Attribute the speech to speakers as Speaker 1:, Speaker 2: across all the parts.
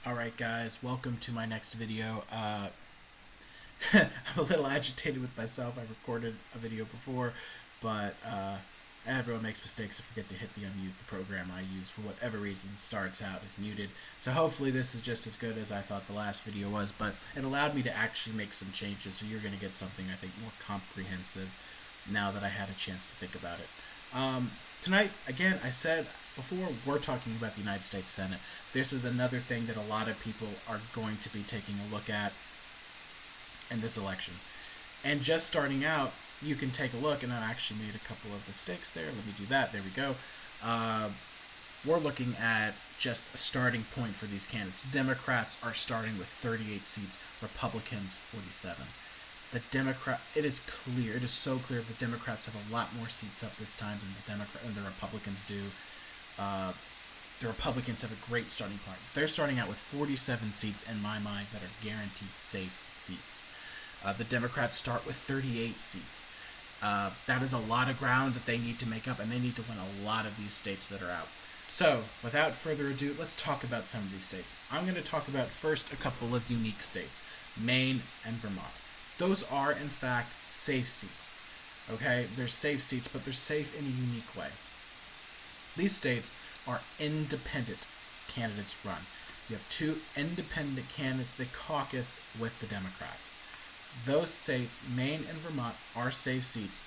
Speaker 1: Alright guys, welcome to my next video. I'm a little agitated with myself. I recorded a video before, but everyone makes mistakes. I forget to hit the unmute. The program I use, for whatever reason, starts out as muted. So hopefully this is just as good as I thought the last video was, but it allowed me to actually make some changes, so you're going to get something, I think, more comprehensive now that I had a chance to think about it. Tonight, again, I said before, we're talking about the United States Senate. This is another thing that a lot of people are going to be taking a look at in this election. And just starting out, you can take a look, and I've actually made a couple of mistakes there. Let me do that. There we go. We're looking at just a starting point for these candidates. Democrats are starting with 38 seats, Republicans 47. It is clear, it is so clear the Democrats have a lot more seats up this time than the Republicans do. The Republicans have a great starting point. They're starting out with 47 seats in my mind that are guaranteed safe seats. The Democrats start with 38 seats. That is a lot of ground that they need to make up, and they need to win a lot of these states that are out. So, without further ado, let's talk about some of these states. I'm going to talk about first a couple of unique states, Maine and Vermont. Those are, in fact, safe seats. Okay? They're safe seats, but they're safe in a unique way. These states are independent candidates run. You have two independent candidates that caucus with the Democrats. Those states, Maine and Vermont, are safe seats.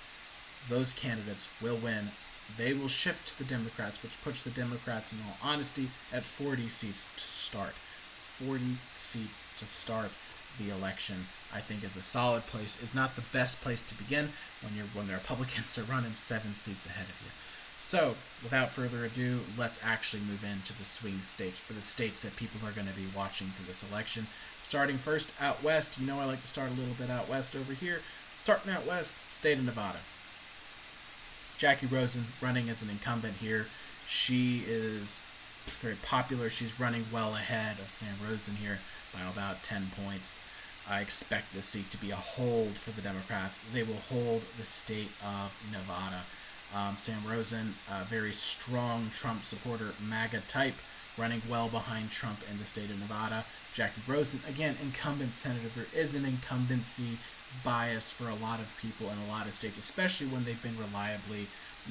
Speaker 1: Those candidates will win. They will shift to the Democrats, which puts the Democrats, in all honesty, at 40 seats to start. 40 seats to start the election, I think, is a solid place. Is not the best place to begin when the Republicans are running 7 seats ahead of you. So, without further ado, let's actually move into the swing states, or the states that people are going to be watching for this election. Starting first out west, you know I like to start a little bit out west over here. Starting out west, state of Nevada. Jackie Rosen running as an incumbent here. She is very popular. She's running well ahead of Sam Rosen here by about 10 points. I expect this seat to be a hold for the Democrats. They will hold the state of Nevada. Sam Rosen, a very strong Trump supporter, MAGA type, running well behind Trump in the state of Nevada. Jackie Rosen, again, incumbent senator. There is an incumbency bias for a lot of people in a lot of states, especially when they've been reliably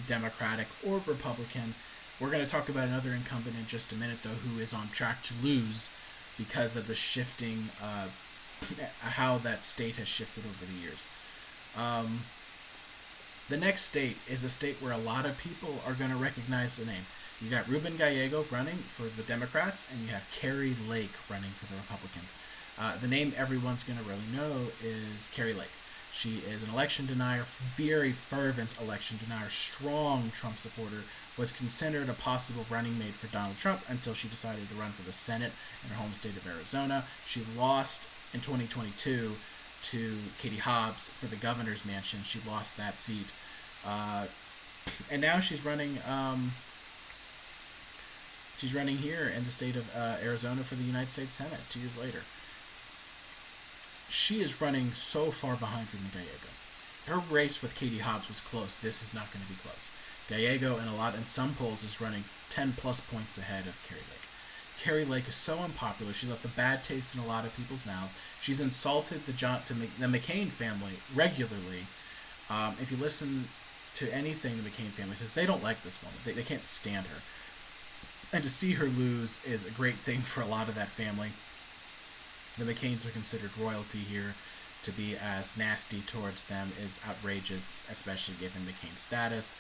Speaker 1: Democratic or Republican. We're going to talk about another incumbent in just a minute, though, who is on track to lose because of the shifting, how that state has shifted over the years. The next state is a state where a lot of people are going to recognize the name. You got Ruben Gallego running for the Democrats, and you have Kari Lake running for the Republicans. The name everyone's going to really know is Kari Lake. She is an election denier, very fervent election denier, strong Trump supporter, was considered a possible running mate for Donald Trump until she decided to run for the Senate in her home state of Arizona. She lost in 2022 to Katie Hobbs for the governor's mansion. She lost that seat. And now she's running here in the state of Arizona for the United States Senate 2 years later. She is running so far behind Ruben Gallego. Her race with Katie Hobbs was close. This is not going to be close. Gallego in some polls is running 10 plus points ahead of Kari Lake. Kari Lake is so unpopular. She's left a bad taste in a lot of people's mouths. She's insulted the McCain family regularly. If you listen to anything the McCain family says, they don't like this woman. They can't stand her. And to see her lose is a great thing for a lot of that family. The McCains are considered royalty here. To be as nasty towards them is outrageous, especially given McCain's status.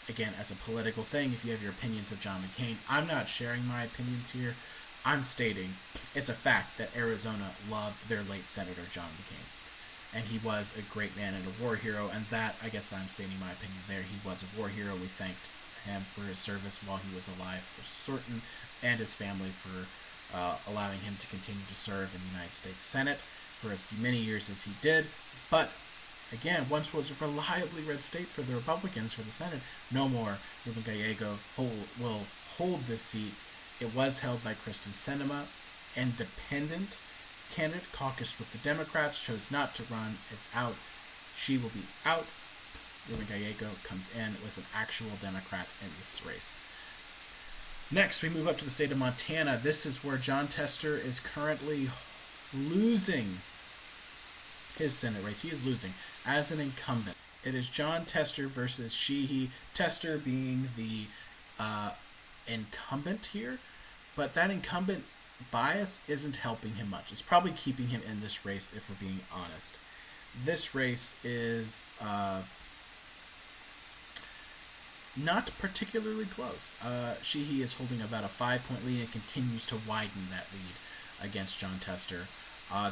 Speaker 1: Again, as a political thing, if you have your opinions of John McCain, I'm not sharing my opinions here. I'm stating it's a fact that Arizona loved their late Senator John McCain. And he was a great man and a war hero, and that, I guess I'm stating my opinion there. He was a war hero. We thanked him for his service while he was alive for certain, and his family for allowing him to continue to serve in the United States Senate for as many years as he did. But again, once was a reliably red state for the Republicans for the Senate. No more. Ruben Gallego will hold this seat. It was held by Kristen Sinema, independent candidate, caucused with the Democrats, chose not to run, is out. She will be out. Ruben Gallego comes in, was an actual Democrat in this race. Next, we move up to the state of Montana. This is where Jon Tester is currently losing his Senate race. He is losing as an incumbent. It is Jon Tester versus Sheehy. Tester being the incumbent here, but that incumbent bias isn't helping him much. It's probably keeping him in this race, if we're being honest. This race is not particularly close. Sheehy is holding about a 5-point lead and continues to widen that lead against Jon Tester.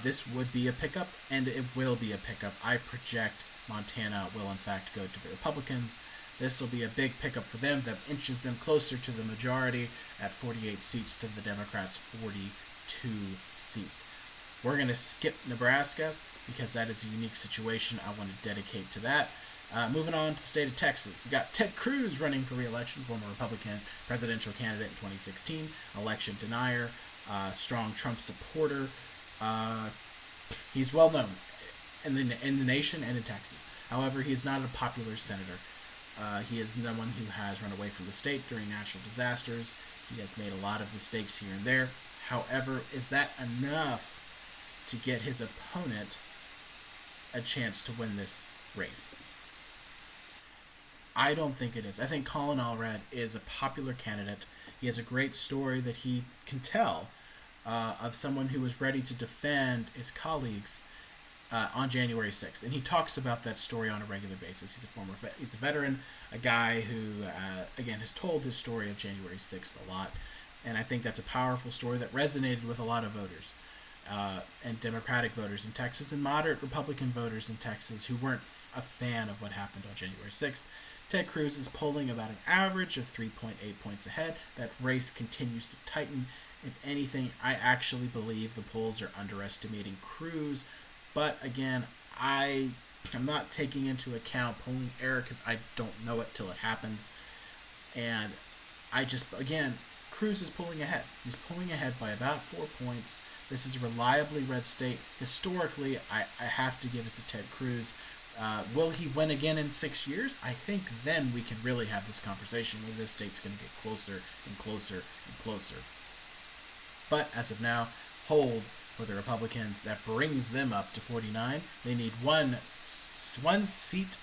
Speaker 1: This would be a pickup, and it will be a pickup. I project Montana will, in fact, go to the Republicans. This will be a big pickup for them that inches them closer to the majority at 48 seats to the Democrats' 42 seats. We're going to skip Nebraska because that is a unique situation I want to dedicate to that. Moving on to the state of Texas, you got Ted Cruz running for re-election, former Republican presidential candidate in 2016, election denier, strong Trump supporter. He's well known in the nation and in Texas. However, he is not a popular senator. He is someone who has run away from the state during natural disasters. He has made a lot of mistakes here and there. However, is that enough to get his opponent a chance to win this race? I don't think it is. I think Colin Allred is a popular candidate. He has a great story that he can tell of someone who was ready to defend his colleagues on January 6th. And he talks about that story on a regular basis. He's a veteran, a guy who, again, has told his story of January 6th a lot. And I think that's a powerful story that resonated with a lot of voters. And Democratic voters in Texas and moderate Republican voters in Texas who weren't a fan of what happened on January 6th. Ted Cruz is polling about an average of 3.8 points ahead. That race continues to tighten. If anything, I actually believe the polls are underestimating Cruz. But again, I'm not taking into account polling error because I don't know it till it happens. And Cruz is pulling ahead. He's pulling ahead by about 4 points. This is a reliably red state. Historically, I have to give it to Ted Cruz. Will he win again in 6 years? I think then we can really have this conversation where this state's going to get closer and closer and closer. But as of now, hold for the Republicans. That brings them up to 49. They need one seat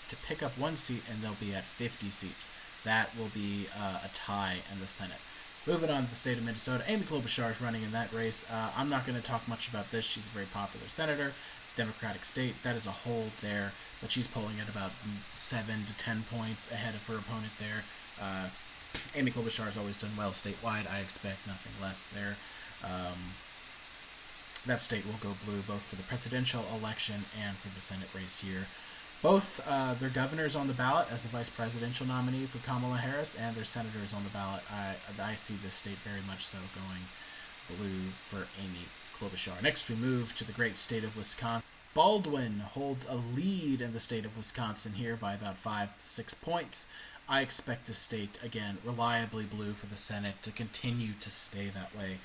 Speaker 1: to pick up one seat, and they'll be at 50 seats. That will be a tie in the Senate. Moving on to the state of Minnesota, Amy Klobuchar is running in that race. I'm not going to talk much about this. She's a very popular senator. Democratic state, that is a hold there, but she's polling at about 7 to 10 points ahead of her opponent there. Amy Klobuchar has always done well statewide. I expect nothing less there. That state will go blue both for the presidential election and for the Senate race here. Both their governors on the ballot as a vice presidential nominee for Kamala Harris, and their senators on the ballot. I see this state very much so going blue for Amy Klobuchar. Next, we move to the great state of Wisconsin. Baldwin holds a lead in the state of Wisconsin here by about 5 to 6 points. I expect the state, again, reliably blue for the Senate to continue to stay that way.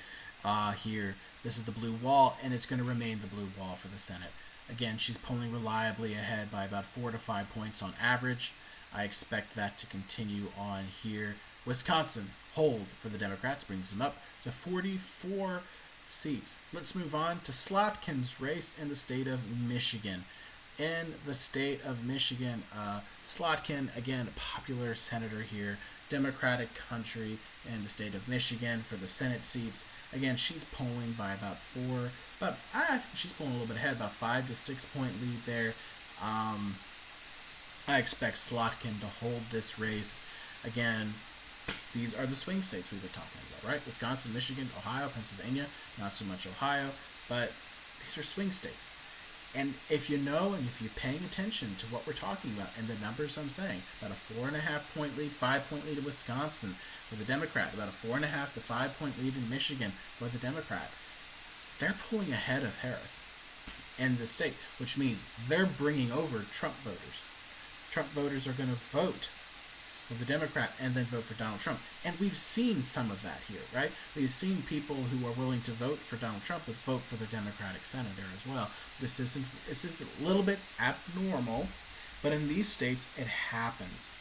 Speaker 1: Here, this is the blue wall, and it's going to remain the blue wall for the Senate. Again, she's polling reliably ahead by about 4 to 5 points on average. I expect that to continue on here. Wisconsin, hold for the Democrats, brings them up to 44 seats. Let's move on to Slotkin's race in the state of Michigan. In the state of Michigan, Slotkin, again, a popular senator here, Democratic country in the state of Michigan for the Senate seats. Again, she's polling by about I think she's pulling a little bit ahead, about 5 to 6 point lead there. I expect Slotkin to hold this race. Again, these are the swing states we were talking about, right? Wisconsin, Michigan, Ohio, Pennsylvania, not so much Ohio, but these are swing states. And if you know and if you're paying attention to what we're talking about and the numbers I'm saying, about a 4.5 point lead, 5 point lead in Wisconsin for the Democrat, about a 4.5 to 5 point lead in Michigan for the Democrat, they're pulling ahead of Harris in the state, which means they're bringing over Trump voters. Trump voters are going to vote for the Democrat and then vote for Donald Trump. And we've seen some of that here, right? We've seen people who are willing to vote for Donald Trump but vote for the Democratic senator as well. This is a little bit abnormal, but in these states it happens.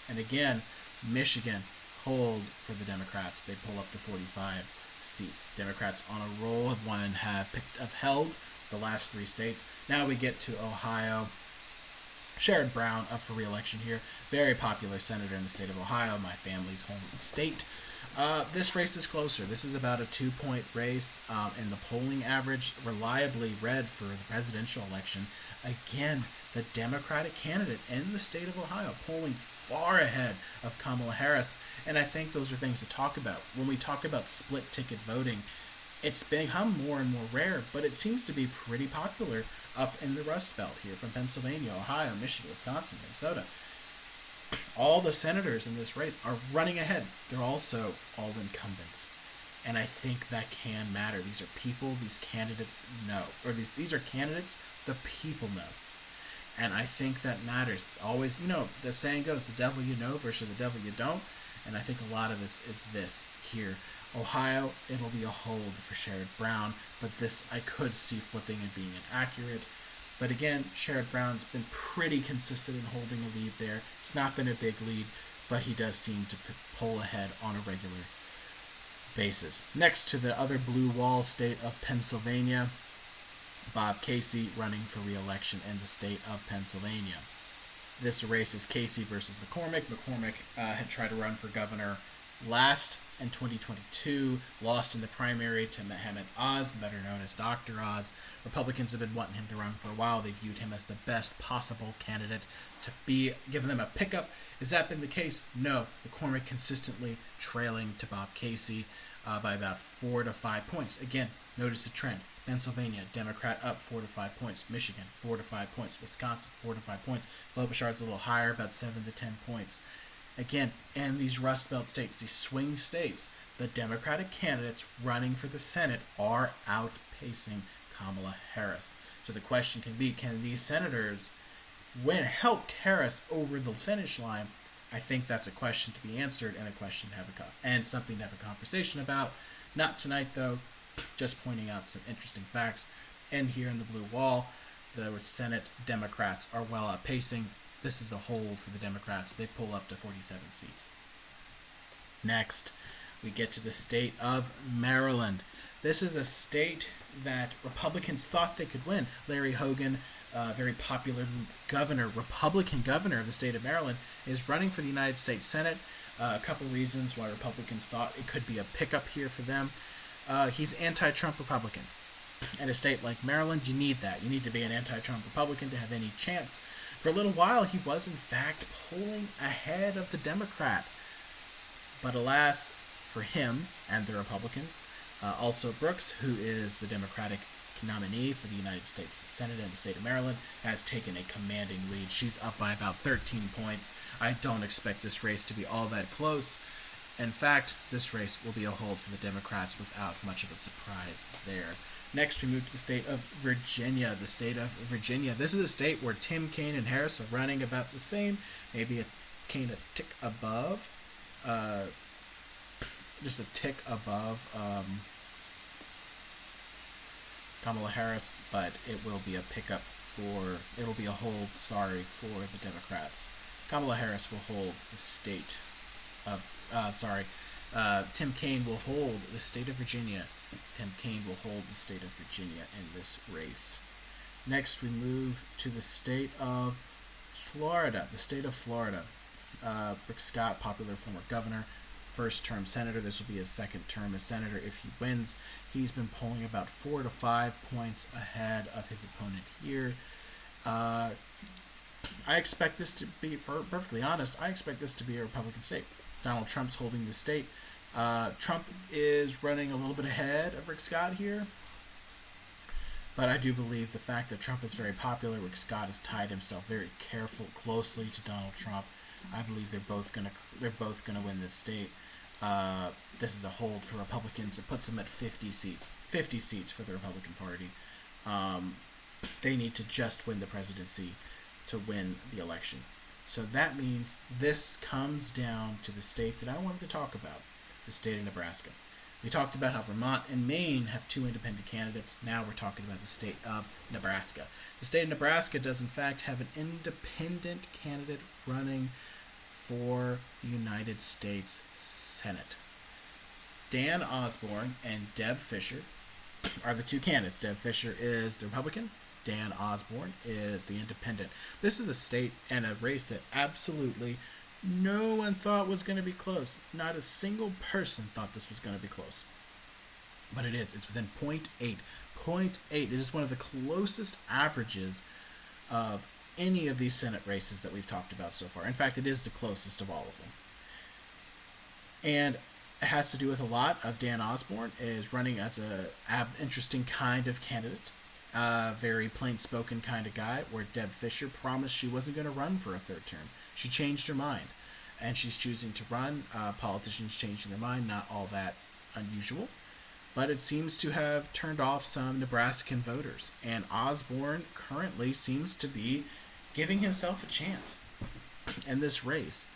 Speaker 1: And again, Michigan, hold for the Democrats. They pull up to 45 seats. Democrats on a roll have held the last 3 states. Now we get to Ohio. Sherrod Brown up for re-election here. Very popular senator in the state of Ohio, my family's home state. This race is closer. This is about a 2-point race, and the polling average reliably red for the presidential election. Again, the Democratic candidate in the state of Ohio polling far ahead of Kamala Harris, and I think those are things to talk about. When we talk about split ticket voting, it's become more and more rare, but it seems to be pretty popular up in the Rust Belt here, from Pennsylvania, Ohio, Michigan, Wisconsin, Minnesota. All the senators in this race are running ahead. They're also all incumbents. And I think that can matter. These are people these candidates know. Or these are candidates the people know. And I think that matters. Always, the saying goes, the devil you know versus the devil you don't. And I think a lot of this is this here. Ohio, it'll be a hold for Sherrod Brown, but this I could see flipping and being inaccurate. But again, Sherrod Brown's been pretty consistent in holding a lead there. It's not been a big lead, but he does seem to pull ahead on a regular basis. Next to the other blue wall state of Pennsylvania, Bob Casey running for re-election in the state of Pennsylvania. This race is Casey versus McCormick. McCormick had tried to run for governor last in 2022, lost in the primary to Mehmet Oz, better known as Dr. Oz. Republicans have been wanting him to run for a while. They viewed him as the best possible candidate to be, giving them a pickup. Has that been the case? No. McCormick consistently trailing to Bob Casey by about 4 to 5 points. Again, notice the trend. Pennsylvania, Democrat up 4 to 5 points. Michigan, 4 to 5 points. Wisconsin, 4 to 5 points. Klobuchar's a little higher, about 7 to 10 points. Again, in these Rust Belt states, these swing states, the Democratic candidates running for the Senate are outpacing Kamala Harris. So the question can be, can these senators help Harris over the finish line? I think that's a question to be answered and a question to have and something to have a conversation about. Not tonight, though. Just pointing out some interesting facts. And here in the blue wall, the Senate Democrats are well outpacing. This is a hold for the Democrats. They pull up to 47 seats. Next, we get to the state of Maryland. This is a state that Republicans thought they could win. Larry Hogan, very popular governor, Republican governor of the state of Maryland, is running for the United States Senate. A couple reasons why Republicans thought it could be a pickup here for them. He's anti-Trump Republican. In a state like Maryland, you need that. You need to be an anti-Trump Republican to have any chance. For a little while, he was, in fact, polling ahead of the Democrat. But alas, for him and the Republicans, also Brooks, who is the Democratic nominee for the United States Senate in the state of Maryland, has taken a commanding lead. She's up by about 13 points. I don't expect this race to be all that close. In fact, this race will be a hold for the Democrats without much of a surprise there. Next, we move to the state of Virginia. The state of Virginia. This is a state where Tim Kaine and Harris are running about the same, maybe Kaine a tick above, just a tick above Kamala Harris, but it will be a pickup it'll be a hold, for the Democrats. Kamala Harris will hold the state of, Tim Kaine will hold the state of Virginia. Tim Kaine will hold the state of Virginia in this race. Next, we move to the state of Florida. The state of Florida. Rick Scott, popular former governor, first-term senator. This will be his second term as senator if he wins. He's been polling about 4 to 5 points ahead of his opponent here. I expect this to be, for perfectly honest, I expect this to be a Republican state. Donald Trump's holding the state. Trump is running a little bit ahead of Rick Scott here. But I do believe the fact that Trump is very popular, Rick Scott has tied himself very closely to Donald Trump. I believe they're both gonna win this state. This is a hold for Republicans. It puts them at 50 seats. 50 seats for the Republican Party. They need to just win the presidency to win the election. So that means this comes down to the state that I wanted to talk about, the state of Nebraska. We talked about how Vermont and Maine have 2 independent candidates. Now we're talking about the state of Nebraska. The state of Nebraska does, in fact, have an independent candidate running for the United States Senate. Dan Osborne and Deb Fischer are the two candidates. Deb Fischer is the Republican. Dan Osborne is the independent. This is a state and a race that absolutely no one thought was going to be close. Not a single person thought this was going to be close. But it is. It's within 0.8. 0.8. It is one of the closest averages of any of these Senate races that we've talked about so far. In fact, it is the closest of all of them. And it has to do with a lot of Dan Osborne is running as a interesting kind of candidate. Very plain-spoken kind of guy, where Deb Fischer promised she wasn't going to run for a third term. She changed her mind, and she's choosing to run. Politicians changing their mind, not all that unusual, but it seems to have turned off some Nebraskan voters, and Osborne currently seems to be giving himself a chance in this race.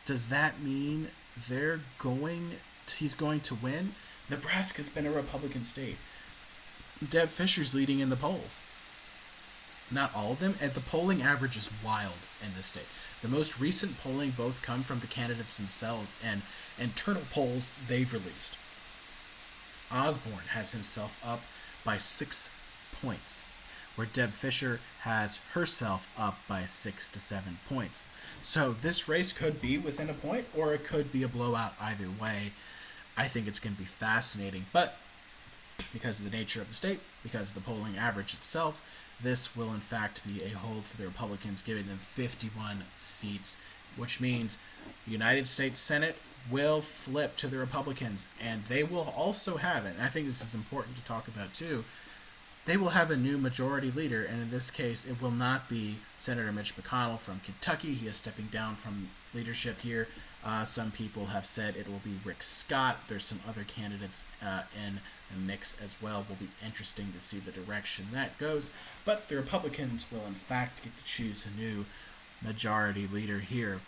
Speaker 1: Does that mean he's going to win? Nebraska's been a Republican state. Deb Fischer's leading in the polls. Not all of them, and the polling average is wild in this state. The most recent polling both come from the candidates themselves and internal polls they've released. Osborne has himself up by 6 points, where Deb Fischer has herself up by 6 to 7 points. So this race could be within a point, or it could be a blowout either way. I think it's going to be fascinating, but because of the nature of the state, because of the polling average itself, this will in fact be a hold for the Republicans, giving them 51 seats, which means the United States Senate will flip to the Republicans, and they will also have it, and I think this is important to talk about too, they will have a new majority leader, and in this case, it will not be Senator Mitch McConnell from Kentucky. He is stepping down from leadership here. Some people have said it will be Rick Scott. There's some other candidates in the mix as well. Will be interesting to see the direction that goes. But the Republicans will, in fact, get to choose a new majority leader here.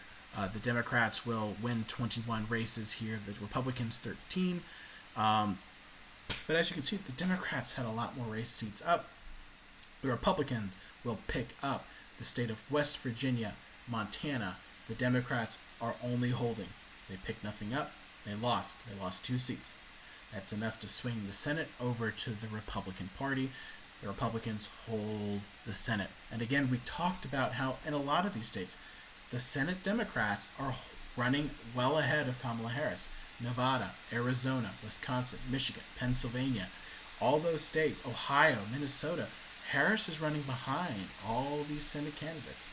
Speaker 1: The Democrats will win 21 races here. The Republicans 13. But as you can see, the Democrats had a lot more race seats up. The Republicans will pick up the state of West Virginia, Montana. The Democrats are only holding. They picked nothing up. They lost. They lost 2 seats. That's enough to swing the Senate over to the Republican Party. The Republicans hold the Senate. And again, we talked about how in a lot of these states, the Senate Democrats are running well ahead of Kamala Harris. Nevada, Arizona, Wisconsin, Michigan, Pennsylvania, all those states, Ohio, Minnesota, Harris is running behind all these Senate candidates.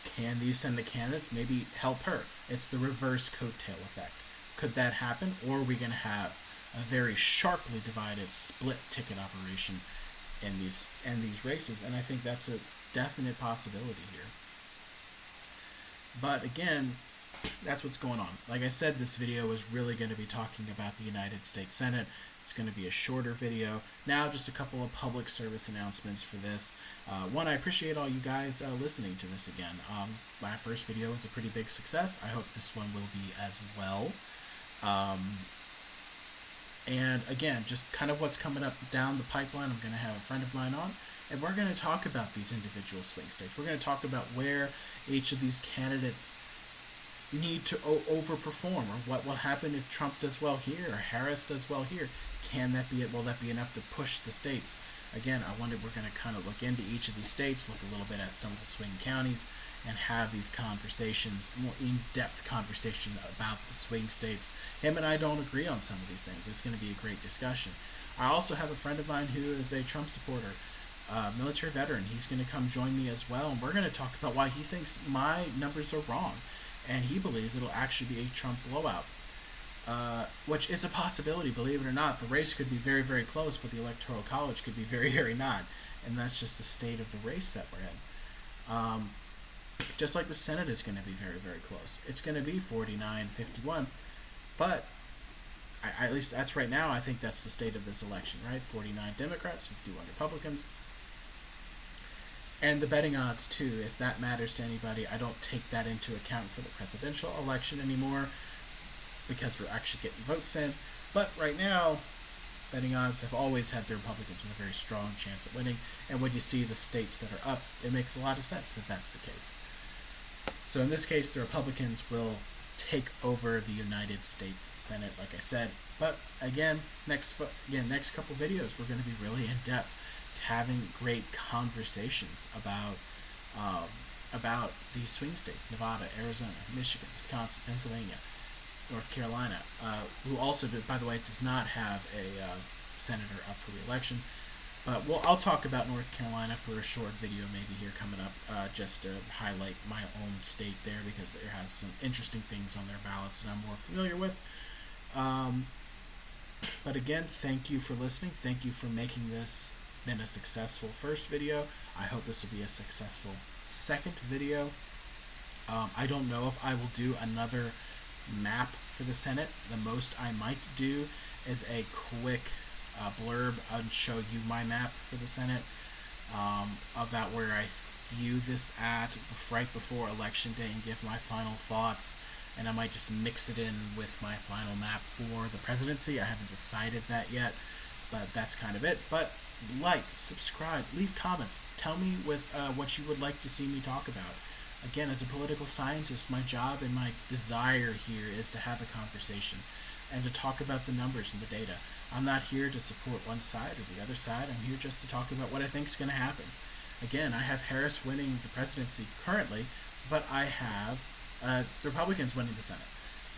Speaker 1: Can these Senate candidates maybe help her? It's the reverse coattail effect. Could that happen? Or are we going to have a very sharply divided split ticket operation in these races? And I think that's a definite possibility here. But again, that's what's going on. Like I said, this video is really going to be talking about the United States Senate. It's going to be a shorter video. Now, just a couple of public service announcements for this. One, I appreciate all you guys listening to this again. My first video was a pretty big success. I hope this one will be as well. And again, just kind of what's coming up down the pipeline. I'm going to have a friend of mine on, and we're going to talk about these individual swing states. We're going to talk about where each of these candidates need to overperform, or what will happen if Trump does well here or Harris does well here. Can that be it? Will that be enough to push the states? Again, we're going to kind of look into each of these states, look a little bit at some of the swing counties, and have these conversations, more in-depth conversation about the swing states. Him and I don't agree on some of these things. It's going to be a great discussion. I also have a friend of mine who is a Trump supporter, military veteran. He's going to come join me as well, and we're going to talk about why he thinks my numbers are wrong. And he believes it'll actually be a Trump blowout, which is a possibility, believe it or not. The race could be very, very close, but the Electoral College could be very, very not. And that's just the state of the race that we're in. Just like the Senate is going to be very, very close. It's going to be 49-51, but at least that's right now. I think that's the state of this election, right? 49 Democrats, 51 Republicans. And the betting odds, too, if that matters to anybody. I don't take that into account for the presidential election anymore because we're actually getting votes in. But right now, betting odds have always had the Republicans with a very strong chance at winning. And when you see the states that are up, it makes a lot of sense if that's the case. So in this case, the Republicans will take over the United States Senate, like I said. But again, next couple videos, we're going to be really in depth, having great conversations um, about these swing states: Nevada, Arizona, Michigan, Wisconsin, Pennsylvania, North Carolina, who also, by the way, does not have a senator up for re-election. But I'll talk about North Carolina for a short video maybe here coming up, just to highlight my own state there, because it has some interesting things on their ballots that I'm more familiar with. But again, thank you for listening. Thank you for making this been a successful first video. I hope this will be a successful second video. I don't know if I will do another map for the Senate. The most I might do is a quick blurb and show you my map for the Senate, about where I view this at right before Election Day, and give my final thoughts. And I might just mix it in with my final map for the presidency. I haven't decided that yet, but that's kind of it. But like, subscribe, leave comments, tell me what you would like to see me talk about. Again, as a political scientist, my job and my desire here is to have a conversation and to talk about the numbers and the data. I'm not here to support one side or the other side. I'm here just to talk about what I think is going to happen. Again, I have Harris winning the presidency currently, but I have the Republicans winning the Senate.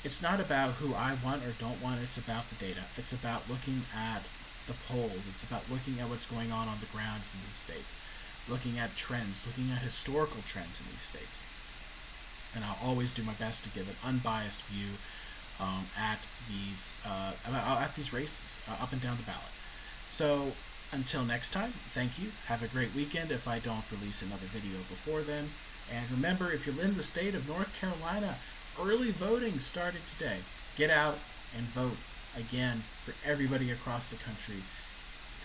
Speaker 1: It's not about who I want or don't want. It's about the data. It's about looking at the polls. It's about looking at what's going on the grounds in these states, looking at trends, looking at historical trends in these states. And I'll always do my best to give an unbiased view at these races, up and down the ballot. So until next time, thank you. Have a great weekend if I don't release another video before then. And remember, if you're in the state of North Carolina, early voting started today. Get out and vote. Again, for everybody across the country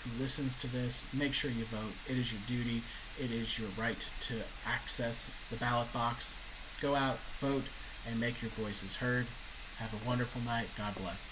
Speaker 1: who listens to this, make sure you vote. It is your duty. It is your right to access the ballot box. Go out, vote, and make your voices heard. Have a wonderful night. God bless.